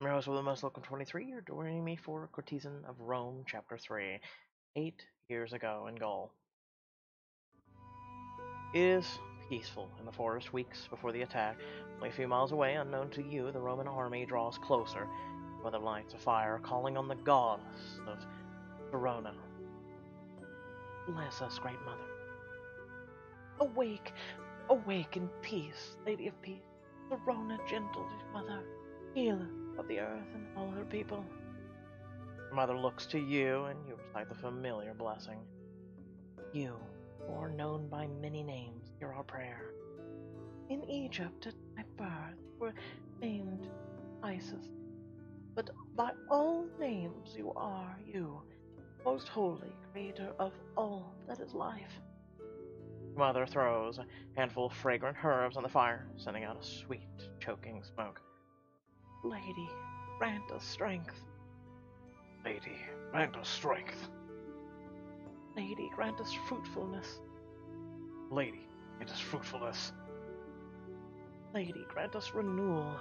I'm your host with the most local 23. You're joining me for Courtesan of Rome, Chapter 3, 8 years ago in Gaul. It is peaceful in the forest weeks before the attack. Only a few miles away, unknown to you, the Roman army draws closer, with the lights of fire calling on the goddess of Verona. Bless us, great mother. Awake, awake in peace, Lady of Peace. Verona, gentle mother, healer of the earth and all her people. Your mother looks to you, and you recite the familiar blessing. You, who are known by many names, hear our prayer. In Egypt, at my birth, were named Isis, but by all names you are, you, most holy creator of all that is life. Mother throws a handful of fragrant herbs on the fire, sending out a sweet, choking smoke. Lady, grant us strength. Lady, grant us strength. Lady, grant us fruitfulness. Lady, grant us fruitfulness. Lady, grant us renewal.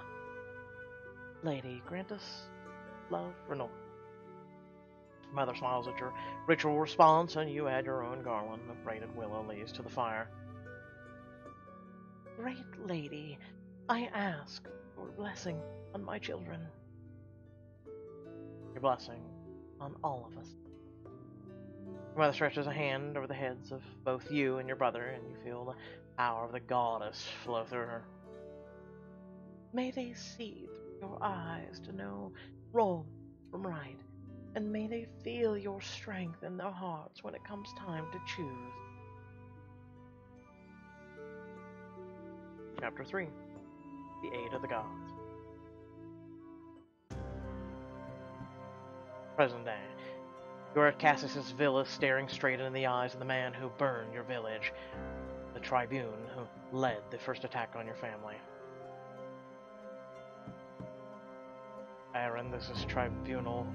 Lady, grant us love, renewal. Mother smiles at your ritual response, and you add your own garland of braided willow leaves to the fire. Great Lady, I ask your blessing on my children. Your blessing on all of us. Your mother stretches a hand over the heads of both you and your brother, and you feel the power of the goddess flow through her. May they see through your eyes to know wrong from right, and may they feel your strength in their hearts when it comes time to choose. Chapter 3. The Aid of the Gods. Present day. You are at Cassius's villa, staring straight into the eyes of the man who burned your village, the tribune who led the first attack on your family. Aaron, this is Tribunal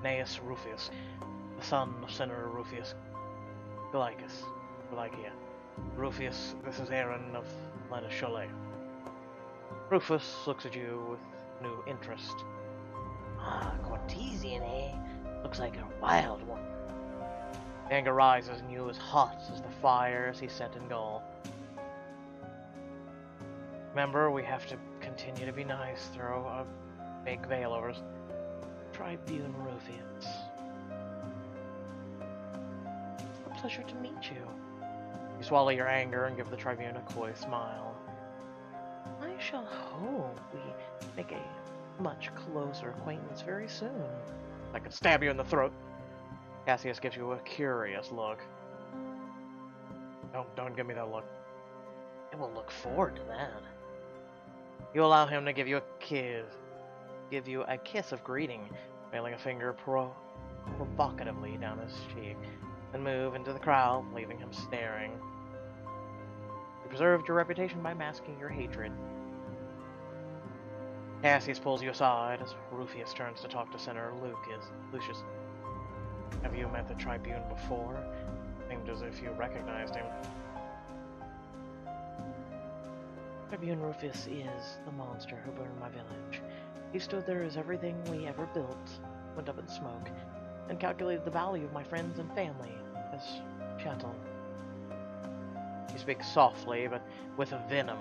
Gnaeus Rufius, the son of Senator Rufius Gallicia. Rufius, this is Aaron of Lenus Cholet. Rufus looks at you with new interest. Ah, Courtesan, eh? Looks like a wild one. The anger rises in you as hot as the fires he set in Gaul. Remember, we have to continue to be nice, throw a big veil over us. Tribune Rufius. It's a pleasure to meet you. You swallow your anger and give the Tribune a coy smile. I shall hope we make a much closer acquaintance very soon. I could stab you in the throat. Cassius gives you a curious look. Don't give me that look. I will look forward to that. You allow him to give you a kiss of greeting, trailing a finger provocatively down his cheek, and move into the crowd, leaving him staring. You preserved your reputation by masking your hatred. Cassius pulls you aside as Rufius turns to talk to Senator Lucius. Have you met the Tribune before? Seemed as if you recognized him. Tribune Rufius is the monster who burned my village. He stood there as everything we ever built went up in smoke, and calculated the value of my friends and family as chattel. You speak softly, but with venom.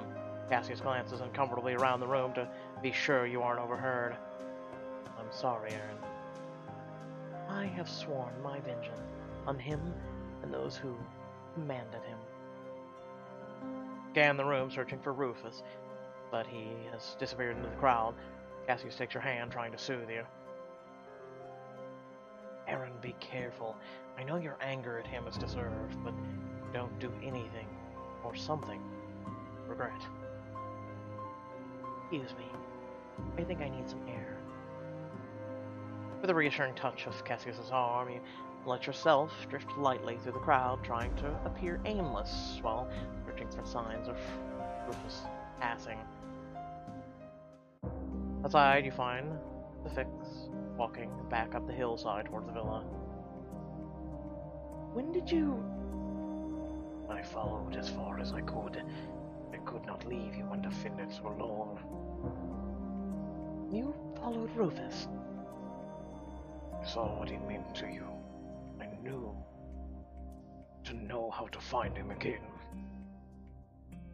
Cassius glances uncomfortably around the room to be sure you aren't overheard. I'm sorry, Aaron. I have sworn my vengeance on him and those who commanded him. Scan the room, searching for Rufus, but he has disappeared into the crowd. Cassius takes your hand, trying to soothe you. Aaron, be careful. I know your anger at him is deserved, but don't do anything, or something, regret. Excuse me. I think I need some air. With a reassuring touch of Cassius's arm, you let yourself drift lightly through the crowd, trying to appear aimless while searching for signs of Rufus passing. Outside, you find the Fix walking back up the hillside towards the villa. When did you... I followed as far as I could. I could not leave you undefended so long. You followed Rufus. I saw what he meant to you. I knew to know how to find him again.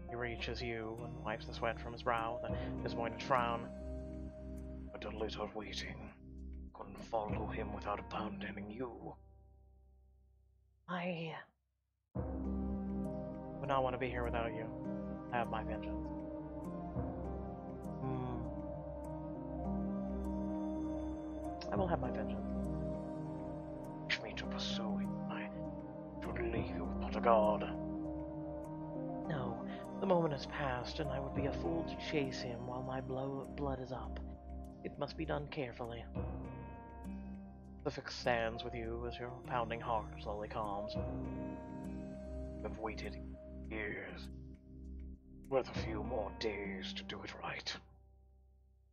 He reaches you and wipes the sweat from his brow with a disappointed frown. But a little waiting. Couldn't follow him without abandoning you. I would not want to be here without you. I have my vengeance. I will have my vengeance. Wish me to pursue him. I should leave you but a god. No, the moment has passed, and I would be a fool to chase him while my blood is up. It must be done carefully. The fix stands with you as your pounding heart slowly calms. I've waited years. Worth a few more days to do it right.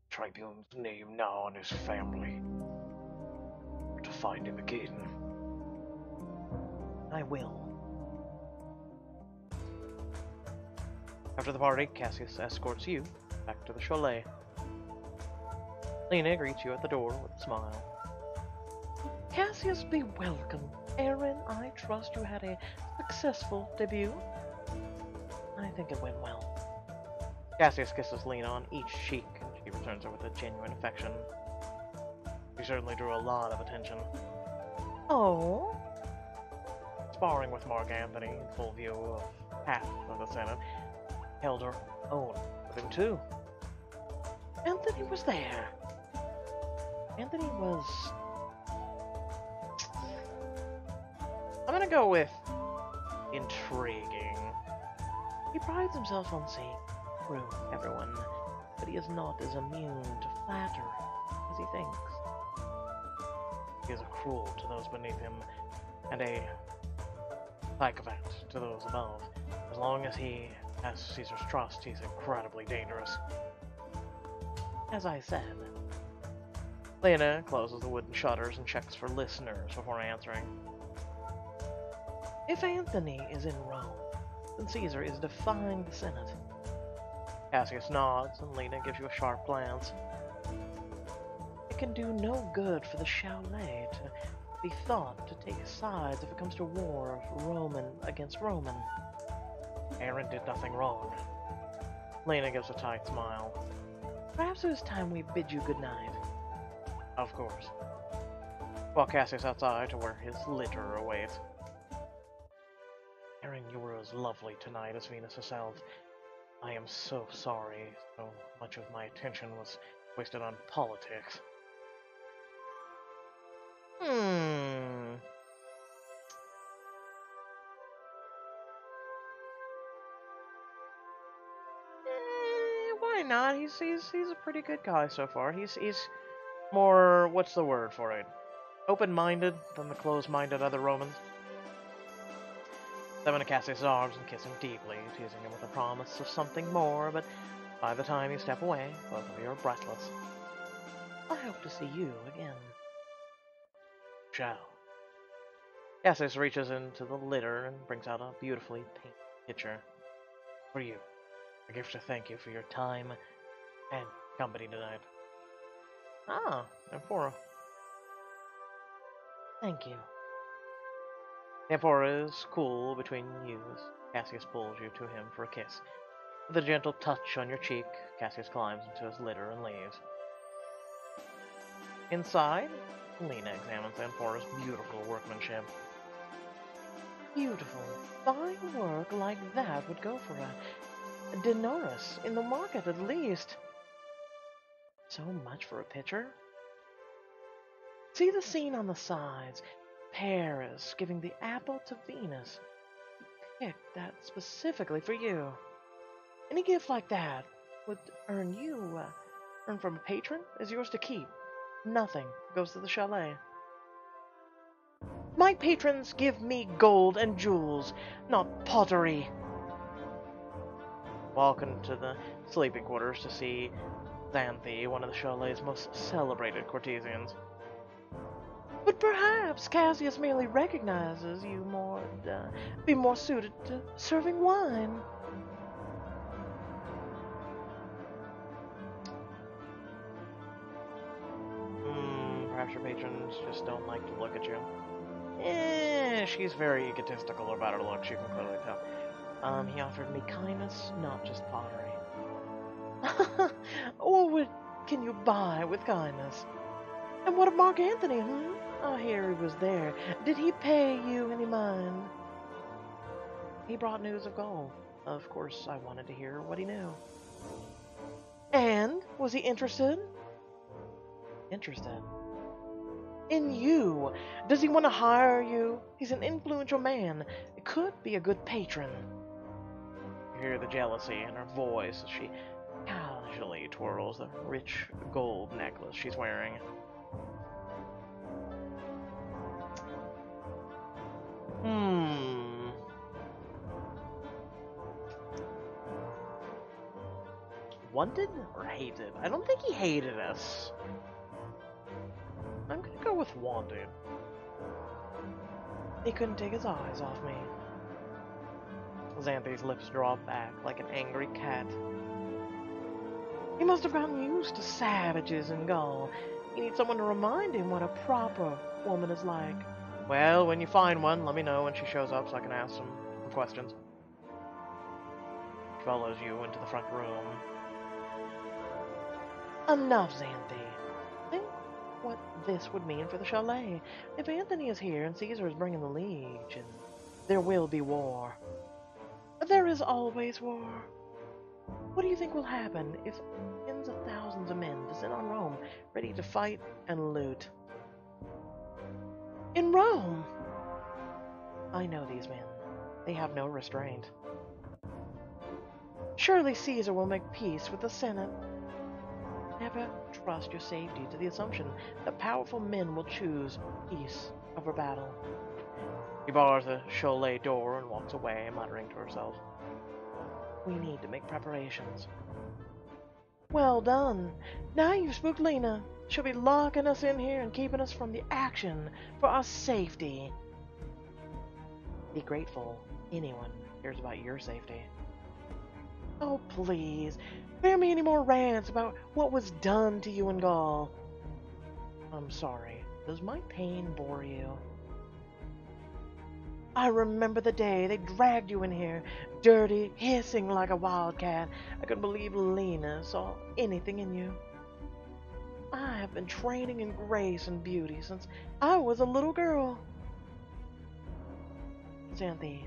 Tribune's name now on his family. To find him again. I will. After the party, Cassius escorts you back to the chalet. Lena greets you at the door with a smile. Cassius, be welcome. Aaron, I trust you had a successful debut. I think it went well. Cassius kisses Lena on each cheek, and she returns her with a genuine affection. She certainly drew a lot of attention. Oh? Sparring with Mark Anthony in full view of half of the Senate, held her own with him too. Anthony was there. Anthony was... I'm gonna go with intriguing. He prides himself on seeing through everyone, but he is not as immune to flatter as he thinks. He is a cruel to those beneath him, and a sycophant to those above. As long as he has Caesar's trust, he's incredibly dangerous. As I said, Lena closes the wooden shutters and checks for listeners before answering. If Anthony is in Rome, then Caesar is defying the Senate. Cassius nods, and Lena gives you a sharp glance. It can do no good for the chalet to be thought to take sides if it comes to war of Roman against Roman. Aaron did nothing wrong. Lena gives a tight smile. Perhaps it is time we bid you good night. Of course. While Cassius outside to where his litter awaits. Aaron, you were as lovely tonight as Venus herself. I am so sorry so much of my attention was wasted on politics. Why not? He's a pretty good guy so far. He's more, what's the word for it? Open-minded than the closed-minded other Romans. They went to Cassius' arms and kiss him deeply, teasing him with a promise of something more, but by the time you step away, both of you are breathless. I hope to see you again. Shall. Cassius reaches into the litter and brings out a beautifully painted picture. For you. A gift to thank you for your time and company tonight. Ah, Amphora. Thank you. Amphora is cool between you as Cassius pulls you to him for a kiss. With a gentle touch on your cheek, Cassius climbs into his litter and leaves. Inside, Lena examines Amphora's beautiful workmanship. Beautiful, fine work like that would go for a denarius in the market at least. So much for a picture. See the scene on the sides. Paris giving the apple to Venus. He picked that specifically for you. Any gift like that would earn from a patron is yours to keep. Nothing goes to the chalet. My patrons give me gold and jewels, not pottery. Walk into the sleeping quarters to see Xanthe, one of the chalet's most celebrated courtesans. But perhaps Cassius merely recognizes you be more suited to serving wine. perhaps your patrons just don't like to look at you. She's very egotistical about her looks, you can clearly tell. He offered me kindness, not just pottery. What can you buy with kindness? And what of Mark Anthony, I hear he was there. Did he pay you any mind? He brought news of gold. Of course, I wanted to hear what he knew. And? Was he interested? Interested? In you? Does he want to hire you? He's an influential man. It could be a good patron. You hear the jealousy in her voice as she casually twirls the rich gold necklace she's wearing. Wanted or hated? I don't think he hated us. I'm gonna go with wanted. He couldn't take his eyes off me. Xanthi's lips draw back like an angry cat. He must have gotten used to savages in Gaul. He needs someone to remind him what a proper woman is like. Well, when you find one, let me know when she shows up so I can ask some questions. She follows you into the front room. Enough, Xanthi. Think what this would mean for the chalet. If Anthony is here and Caesar is bringing the legion, there will be war. There is always war. What do you think will happen if tens of thousands of men descend on Rome, ready to fight and loot? In Rome! I know these men. They have no restraint. Surely Caesar will make peace with the Senate. Never trust your safety to the assumption that powerful men will choose peace over battle. She bars the chalet door and walks away, muttering to herself. We need to make preparations. Well done. Now you've spooked Lena. She'll be locking us in here and keeping us from the action for our safety. Be grateful anyone cares about your safety. Oh, please. Spare me any more rants about what was done to you in Gaul. I'm sorry. Does my pain bore you? I remember the day they dragged you in here, dirty, hissing like a wildcat. I couldn't believe Lena saw anything in you. I have been training in grace and beauty since I was a little girl. Xanthi,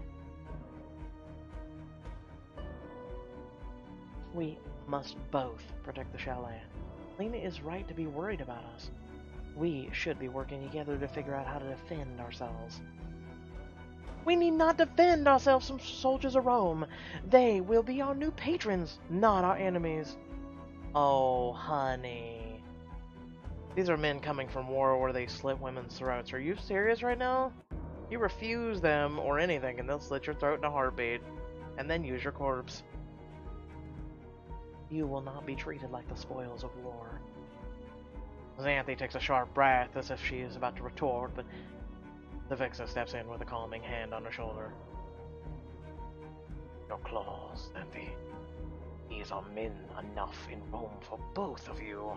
we must both protect the chalet. Lena is right to be worried about us. We should be working together to figure out how to defend ourselves. We need not defend ourselves from soldiers of Rome. They will be our new patrons, not our enemies. Oh, honey. These are men coming from war where they slit women's throats. Are you serious right now? You refuse them or anything and they'll slit your throat in a heartbeat. And then use your corpse. You will not be treated like the spoils of war. Xanthi takes a sharp breath as if she is about to retort, but the Vixen steps in with a calming hand on her shoulder. Your claws, Xanthi. These are men enough in Rome for both of you.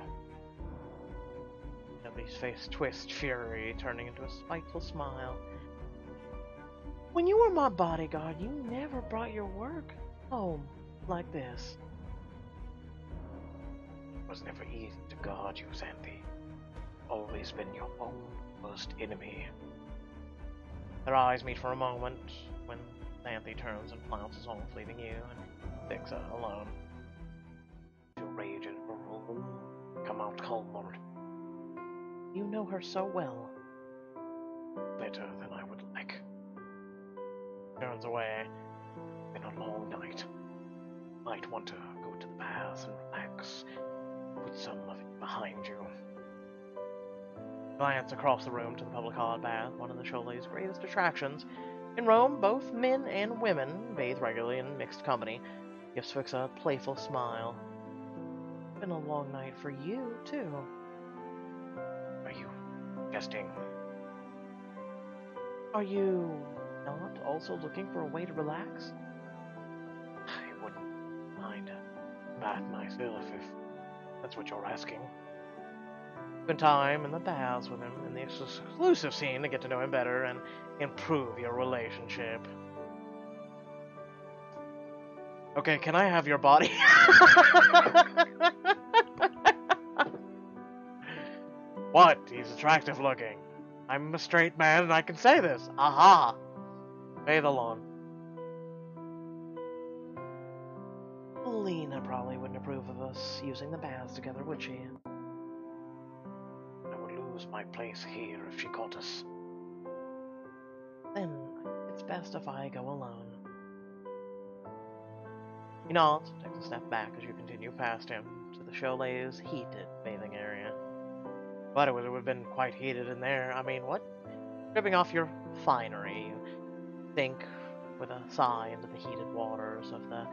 Xanthi's face twists fury, turning into a spiteful smile. When you were my bodyguard, you never brought your work home like this. It was never easy to guard you, Xanthi. Always been your own worst enemy. Their eyes meet for a moment when Xanthi turns and flounces off, leaving you and Vixa alone. To rage in her room, come out calmer. You know her so well. Better than I would like. Turns away. Been a long night. Might want to go to the bath and relax. Put some of it behind you. Glance across the room to the public hot bath, one of the chalet's greatest attractions. In Rome, both men and women bathe regularly in mixed company. Gives Fixa a playful smile. It's been a long night for you, too. Are you jesting? Are you not also looking for a way to relax? I wouldn't mind a bath myself if that's what you're asking. Spend time in the baths with him in the exclusive scene to get to know him better and improve your relationship. Okay, can I have your body? What? He's attractive looking. I'm a straight man and I can say this. Aha! Pay the loan. Lena probably wouldn't approve of us using the baths together, would she? I would lose my place here if she caught us. Then it's best if I go alone. He nods, takes a step back as you continue past him to the chalet's heated bathing area. But it would have been quite heated in there. I mean, what? Stripping off your finery, you sink with a sigh into the heated waters of the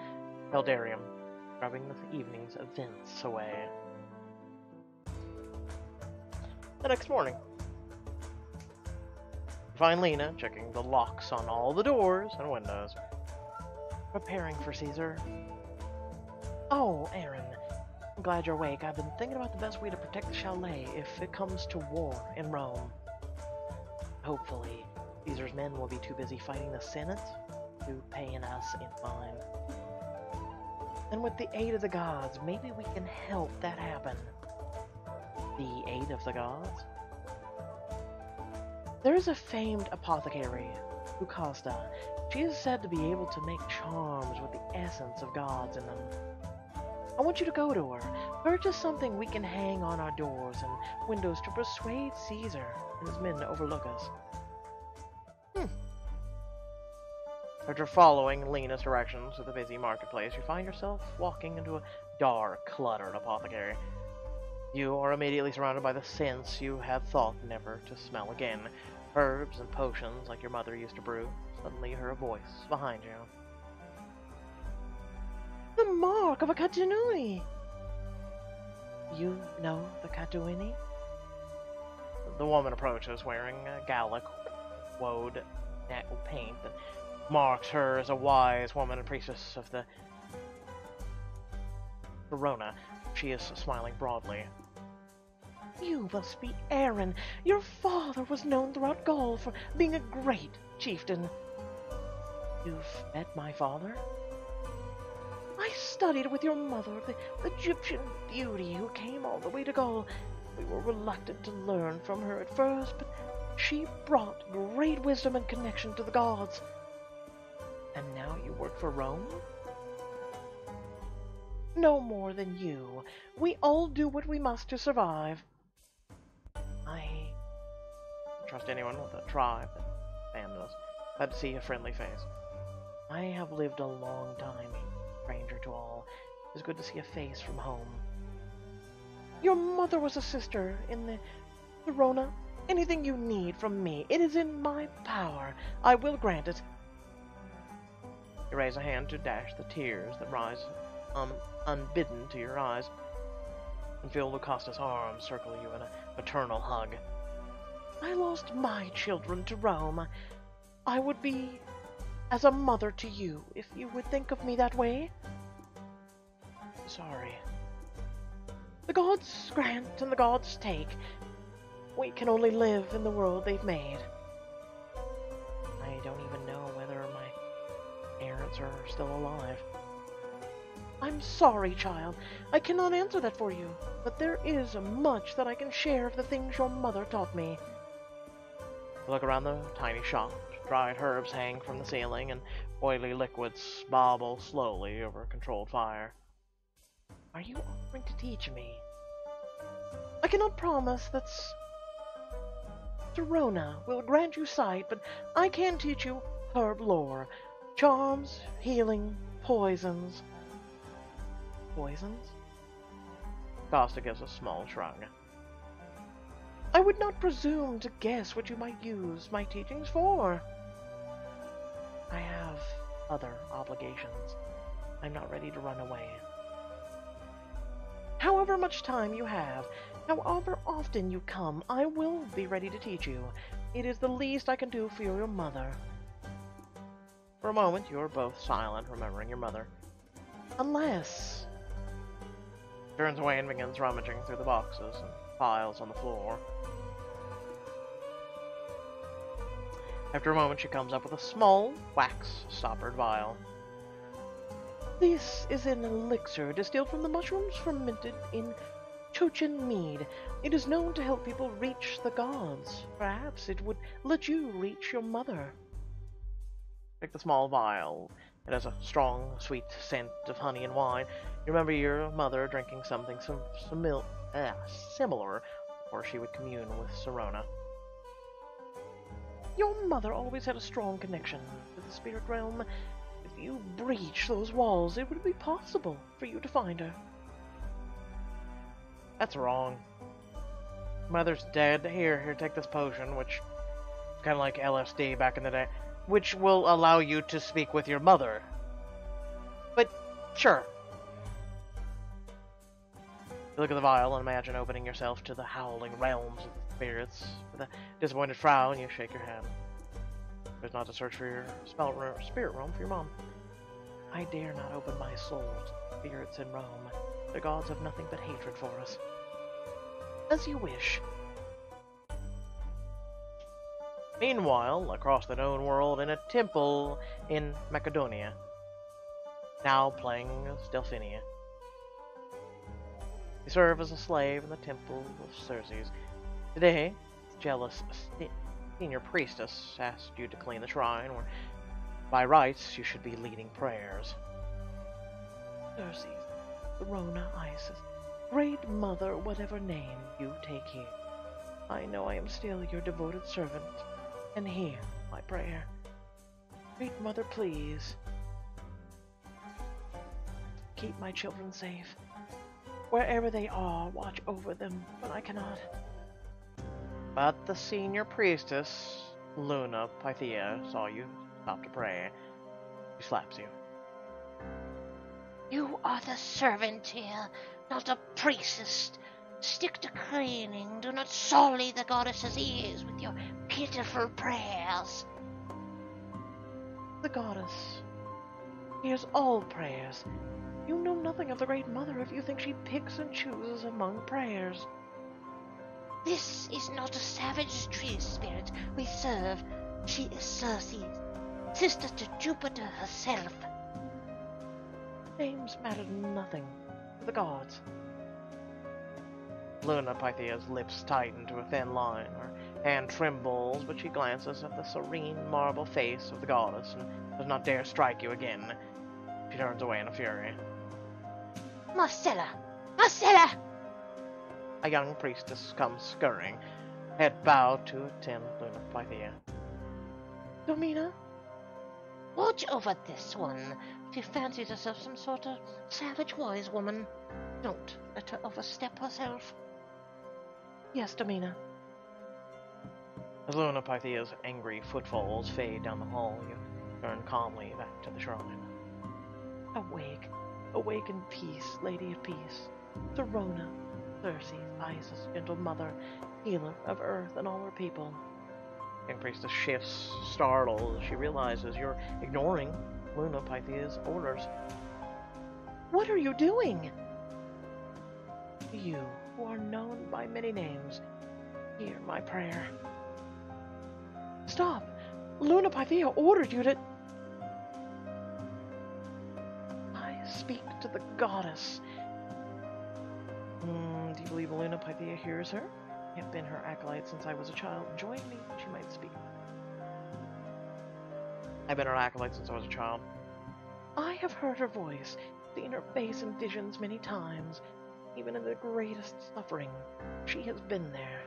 Caldarium, rubbing the evening's events away. The next morning, you find Lena checking the locks on all the doors and windows. Preparing for Caesar. Oh, Aaron, I'm glad you're awake. I've been thinking about the best way to protect the chalet if it comes to war in Rome. Hopefully, Caesar's men will be too busy fighting the Senate to paying us in mind. And with the aid of the gods, maybe we can help that happen. The aid of the gods? There is a famed apothecary, Courtesan. She is said to be able to make charms with the essence of gods in them. I want you to go to her, purchase something we can hang on our doors and windows to persuade Caesar and his men to overlook us. After following Lena's directions to the busy marketplace, you find yourself walking into a dark, cluttered apothecary. You are immediately surrounded by the scents you had thought never to smell again. Herbs and potions like your mother used to brew. Suddenly you hear a voice behind you. The mark of a Catuini! You know the Catuini? The woman approaches wearing a Gallic woad paint that marks her as a wise woman and priestess of the Verona. She is smiling broadly. You must be Aaron. Your father was known throughout Gaul for being a great chieftain. You've met my father? I studied with your mother, the Egyptian beauty who came all the way to Gaul. We were reluctant to learn from her at first, but she brought great wisdom and connection to the gods. And now you work for Rome? No more than you. We all do what we must to survive. I don't trust anyone with a tribe that abandoned us. Glad to see a friendly face. I have lived a long time, stranger to all. It's good to see a face from home. Your mother was a sister in the Verona. Anything you need from me, it is in my power. I will grant it. You raise a hand to dash the tears that rise unbidden to your eyes, and feel Lucasta's arms circle you in a maternal hug. I lost my children to Rome. I would be as a mother to you if you would think of me that way. Sorry. The gods grant and the gods take. We can only live in the world they've made. I don't even know whether my parents are still alive. I'm sorry, child. I cannot answer that for you, but there is much that I can share of the things your mother taught me. You look around the tiny shop. Dried herbs hang from the ceiling, and oily liquids bobble slowly over a controlled fire. Are you offering to teach me? I cannot promise that Verona will grant you sight, but I can teach you herb lore. Charms, healing, poisons. Poisons? Costa gives a small shrug. I would not presume to guess what you might use my teachings for. I have other obligations. I'm not ready to run away. However much time you have, however often you come, I will be ready to teach you. It is the least I can do for your mother. For a moment, you are both silent, remembering your mother. Unless... Turns away and begins rummaging through the boxes and piles on the floor. After a moment, she comes up with a small, wax-stoppered vial. This is an elixir distilled from the mushrooms fermented in Courtesan mead. It is known to help people reach the gods. Perhaps it would let you reach your mother. Take the small vial. It has a strong, sweet scent of honey and wine. You remember your mother drinking something similar, or she would commune with Sirona. Your mother always had a strong connection with the spirit realm. If you breach those walls, it would be possible for you to find her. That's wrong. Mother's dead. Here, take this potion, which is kind of like LSD back in the day, which will allow you to speak with your mother. But, sure. You look at the vial and imagine opening yourself to the howling realms of the spirits. With a disappointed frown, you shake your head. There's not to search for your spirit realm for your mom. I dare not open my soul to spirits in Rome. The gods have nothing but hatred for us. As you wish. Meanwhile, across the known world, in a temple in Macedonia, now playing as Delphinia. You serve as a slave in the temple of Circes. Today, jealous senior priestess asked you to clean the shrine, where by rights you should be leading prayers. Circes, Sirona, Isis, Great Mother, whatever name you take here, I know I am still your devoted servant, and hear my prayer. Great Mother, please, keep my children safe. Wherever they are, watch over them, but I cannot. But the senior priestess, Luna Pythia, saw you stop to pray. She slaps you. You are the servant here, not a priestess. Stick to cleaning. Do not sully the goddess's ears with your pitiful prayers. The goddess hears all prayers. You know nothing of the Great Mother if you think she picks and chooses among prayers. This is not a savage tree spirit we serve. She is Circe, sister to Jupiter herself. Names matter nothing to the gods. Luna Pythia's lips tighten to a thin line. Her hand trembles, but she glances at the serene marble face of the goddess and does not dare strike you again. She turns away in a fury. Marcella! Marcella! A young priestess comes scurrying, head bowed to attend Luna Pythia. Domina? Watch over this one. She fancies herself some sort of savage wise woman. Don't let her overstep herself. Yes, Domina. As Luna Pythia's angry footfalls fade down the hall, you turn calmly back to the shrine. Awake. Awake in peace, Lady of Peace. Sirona, Circe, Isis, gentle mother, healer of earth and all her people. The young priestess shifts, startled, as she realizes you're ignoring Luna Pythia's orders. What are you doing? You, who are known by many names, hear my prayer. Stop! Luna Pythia ordered you to... I speak to the goddess. Do you believe Luna Pythia hears her? I have been her acolyte since I was a child. Join me, she might speak. I've been her acolyte since I was a child. I have heard her voice, seen her face in visions many times. Even in the greatest suffering, she has been there.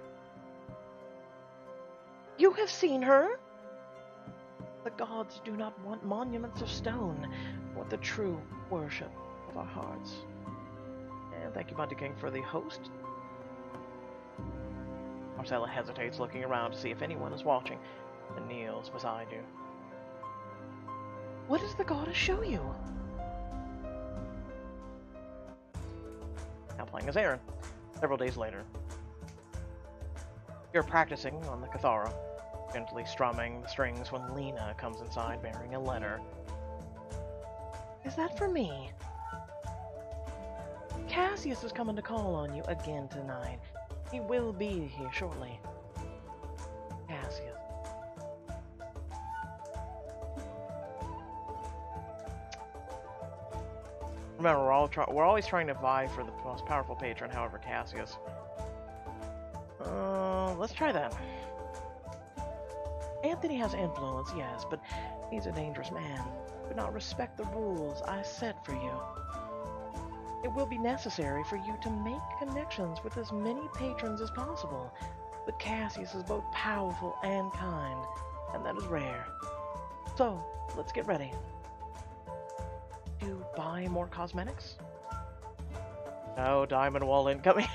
You have seen her? The gods do not want monuments of stone, but the true worship of our hearts. And thank you, Monty King, for the host. Marcella hesitates, looking around to see if anyone is watching, and kneels beside you. What does the goddess show you? Now playing as Aaron. Several days later. You're practicing on the Cathara, gently strumming the strings when Lena comes inside bearing a letter. Is that for me? Cassius is coming to call on you again tonight. He will be here shortly. Cassius. Remember, we're always trying to vie for the most powerful patron, however, Cassius. Let's try that. Anthony has influence, yes, but he's a dangerous man. Would not respect the rules I set for you. It will be necessary for you to make connections with as many patrons as possible, but Cassius is both powerful and kind, and that is rare. So, let's get ready. To buy more cosmetics? No, diamond wall incoming.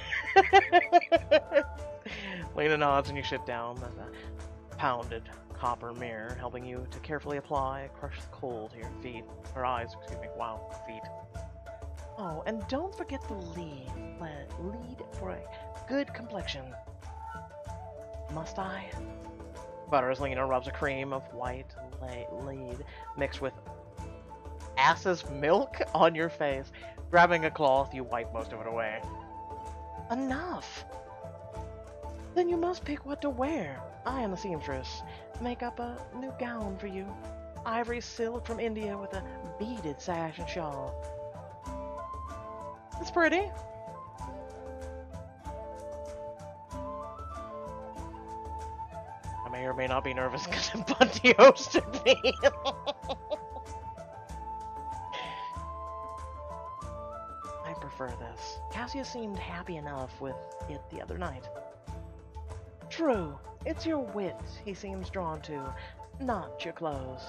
Lena nods and you sit down. The pounded copper mirror helping you to carefully apply crushed coal to your feet. Or eyes, excuse me. Wow, feet. Oh, and don't forget the lead for a good complexion. Must I? Butter as Lena rubs a cream of white lead mixed with ass's milk on your face. Grabbing a cloth, you wipe most of it away. Enough! Then you must pick what to wear. I am the seamstress. Make up a new gown for you. Ivory silk from India with a beaded sash and shawl. It's pretty. I may or may not be nervous because Bunty hosted me. I prefer this. Cassius seemed happy enough with it the other night. True. It's your wit he seems drawn to, not your clothes.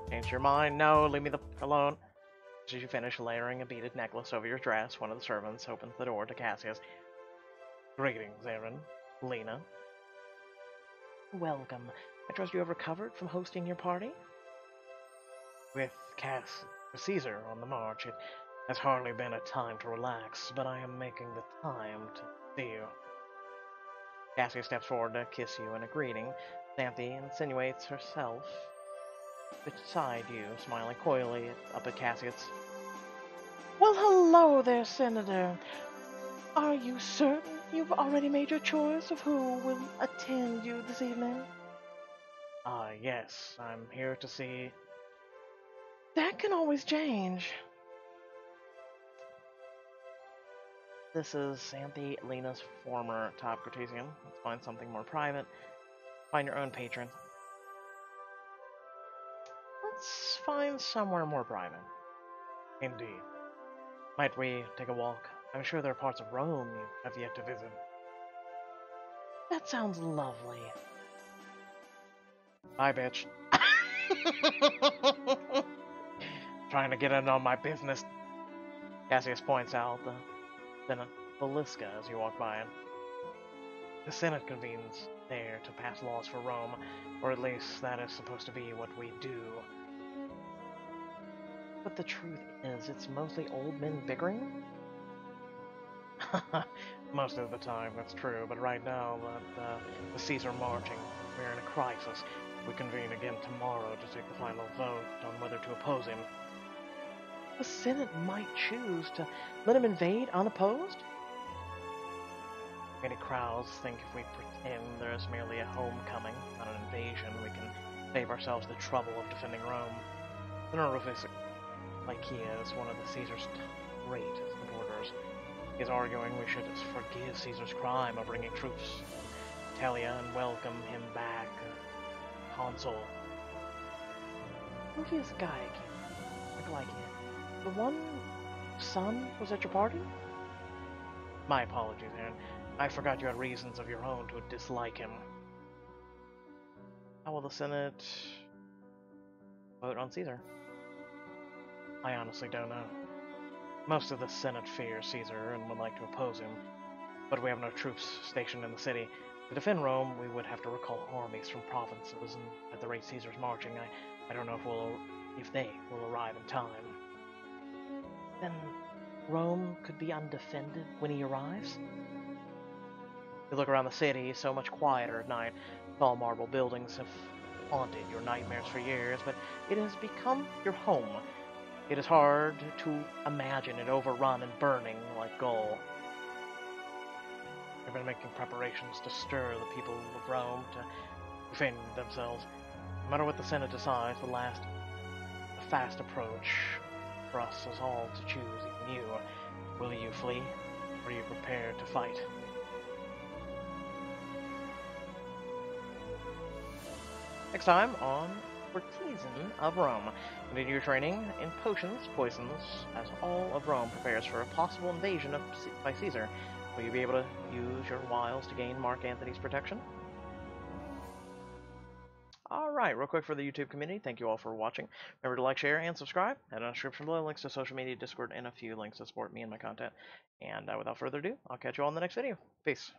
Change your mind? No, leave me alone. As you finish layering a beaded necklace over your dress, one of the servants opens the door to Cassius. Greetings, Aaron. Lena. Welcome. I trust you have recovered from hosting your party? With Caesar on the march, it has hardly been a time to relax, but I am making the time to see you. Cassius steps forward to kiss you in a greeting. Xanthe insinuates herself beside you, smiling coyly up at Cassius. Well, hello there, Senator. Are you certain you've already made your choice of who will attend you this evening? Yes. I'm here to see... That can always change. This is Xanthe, Lena's former top Courtesan. Let's find something more private. Find your own patron. Let's find somewhere more private. Indeed. Might we take a walk? I'm sure there are parts of Rome you have yet to visit. That sounds lovely. Bye, bitch. Trying to get in on my business. Cassius points out the Senate Balisca as you walk by it. The Senate convenes there to pass laws for Rome, or at least that is supposed to be what we do. But the truth is, it's mostly old men bickering? Most of the time, that's true, but right now, the Caesar marching, we're in a crisis. We convene again tomorrow to take the final vote on whether to oppose him. The Senate might choose to let him invade unopposed? Many crowds think if we pretend there's merely a homecoming, not an invasion, we can save ourselves the trouble of defending Rome. Senator Rufus, like he is, one of the Caesar's great supporters. He's arguing we should forgive Caesar's crime of bringing troops to Italia and welcome him back consul. Rufius Gaius, look like it. The one son was at your party? My apologies, Aaron. I forgot you had reasons of your own to dislike him. How will the Senate vote on Caesar? I honestly don't know. Most of the Senate fears Caesar and would like to oppose him, but we have no troops stationed in the city. To defend Rome, we would have to recall armies from provinces, and at the rate Caesar's marching, I don't know if they will arrive in time. Then Rome could be undefended when he arrives? You look around the city, so much quieter at night. Tall marble buildings have haunted your nightmares for years, but it has become your home. It is hard to imagine it overrun and burning like Gaul. They've been making preparations to stir the people of Rome to defend themselves. No matter what the Senate decides, the fast approach for us is all to choose, even you. Will you flee, or are you prepared to fight? Next time on Courtesan of Rome. Continue your training in potions, poisons, as all of Rome prepares for a possible invasion by Caesar. Will you be able to use your wiles to gain Mark Antony's protection? Alright, real quick for the YouTube community, thank you all for watching. Remember to like, share, and subscribe. Head on the description below, links to social media, Discord, and a few links to support me and my content. And without further ado, I'll catch you all in the next video. Peace.